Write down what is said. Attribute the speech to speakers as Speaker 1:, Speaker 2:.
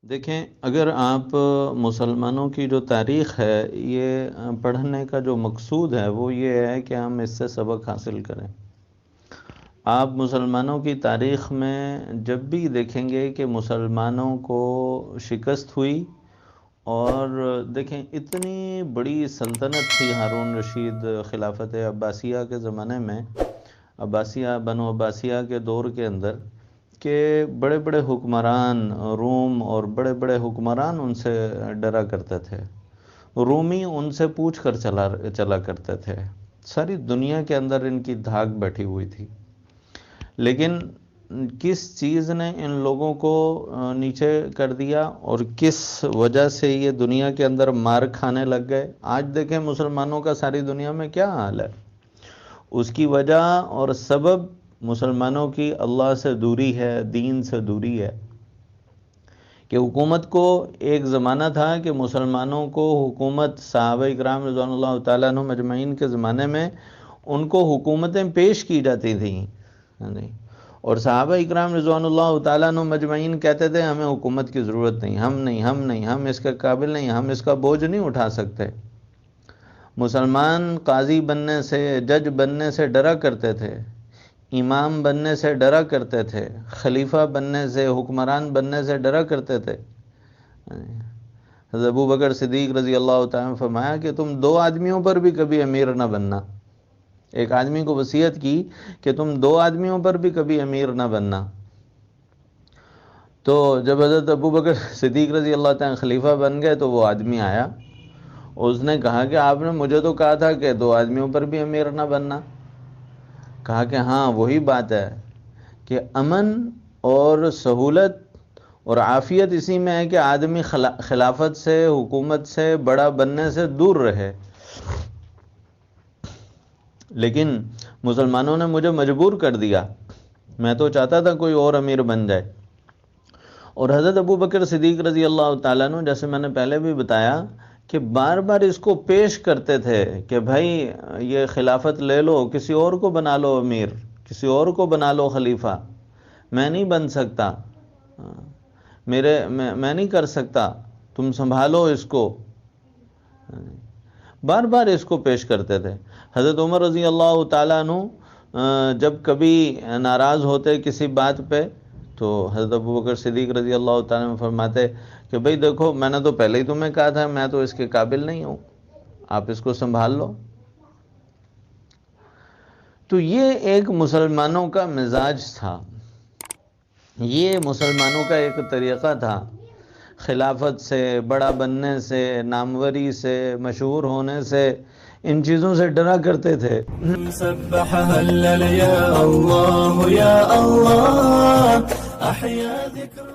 Speaker 1: دیکھیں، اگر آپ مسلمانوں کی جو تاریخ ہے یہ پڑھنے کا جو مقصود ہے وہ یہ ہے کہ ہم اس سے سبق حاصل کریں۔ آپ مسلمانوں کی تاریخ میں جب بھی دیکھیں گے کہ مسلمانوں کو شکست ہوئی، اور دیکھیں اتنی بڑی سلطنت تھی ہارون رشید خلافت عباسیہ کے زمانے میں، بنو عباسیہ کے دور کے اندر، کہ بڑے بڑے حکمران روم اور بڑے بڑے حکمران ان سے ڈرا کرتے تھے، رومی ان سے پوچھ کر چلا کرتے تھے، ساری دنیا کے اندر ان کی دھاک بیٹھی ہوئی تھی۔ لیکن کس چیز نے ان لوگوں کو نیچے کر دیا اور کس وجہ سے یہ دنیا کے اندر مار کھانے لگ گئے؟ آج دیکھیں مسلمانوں کا ساری دنیا میں کیا حال ہے۔ اس کی وجہ اور سبب مسلمانوں کی اللہ سے دوری ہے، دین سے دوری ہے۔ کہ حکومت کو ایک زمانہ تھا کہ مسلمانوں کو حکومت، صحابہ اکرام رضوان اللہ تعالیٰ عنہم اجمعین کے زمانے میں ان کو حکومتیں پیش کی جاتی تھیں، اور صحابہ اکرام رضوان اللہ تعالیٰ عنہم اجمعین کہتے تھے ہمیں حکومت کی ضرورت نہیں، ہم اس کے قابل نہیں، ہم اس کا بوجھ نہیں اٹھا سکتے۔ مسلمان قاضی بننے سے، جج بننے سے ڈرا کرتے تھے، امام بننے سے ڈرا کرتے تھے، خلیفہ بننے سے، حکمران بننے سے ڈرا کرتے تھے۔ حضرت ابو بکر صدیق رضی اللہ تعالیٰ نے فرمایا کہ تم 2 آدمیوں پر بھی کبھی امیر نہ بننا۔ ایک آدمی کو وصیت کی کہ تم 2 آدمیوں پر بھی کبھی امیر نہ بننا۔ تو جب حضرت ابو بکر صدیق رضی اللہ تعالیٰ خلیفہ بن گئے تو وہ آدمی آیا، اس نے کہا کہ آپ نے مجھے تو کہا تھا کہ 2 آدمیوں پر بھی امیر نہ بننا۔ کہا کہ ہاں وہی بات ہے کہ امن اور سہولت اور عافیت اسی میں ہے کہ آدمی خلافت سے، حکومت سے، بڑا بننے سے دور رہے۔ لیکن مسلمانوں نے مجھے مجبور کر دیا، میں تو چاہتا تھا کوئی اور امیر بن جائے۔ اور حضرت ابو بکر صدیق رضی اللہ تعالیٰ عنہ، جیسے میں نے پہلے بھی بتایا، کہ بار بار اس کو پیش کرتے تھے کہ بھائی یہ خلافت لے لو، کسی اور کو بنا لو امیر، کسی اور کو بنا لو خلیفہ، میں نہیں بن سکتا، میں نہیں کر سکتا، تم سنبھالو اس کو۔ بار بار اس کو پیش کرتے تھے۔ حضرت عمر رضی اللہ تعالیٰ عنہ جب کبھی ناراض ہوتے کسی بات پہ تو حضرت ابو بکر صدیق رضی اللہ تعالیٰ عنہ فرماتے کہ بھئی دیکھو میں نے تو پہلے ہی تمہیں کہا تھا میں تو اس کے قابل نہیں ہوں، آپ اس کو سنبھال لو۔ تو یہ ایک مسلمانوں کا مزاج تھا، یہ مسلمانوں کا ایک طریقہ تھا، خلافت سے، بڑا بننے سے، ناموری سے، مشہور ہونے سے، ان چیزوں سے ڈرا کرتے تھے۔
Speaker 2: سبح هلل یا اللہ یا اللہ احیا ذکر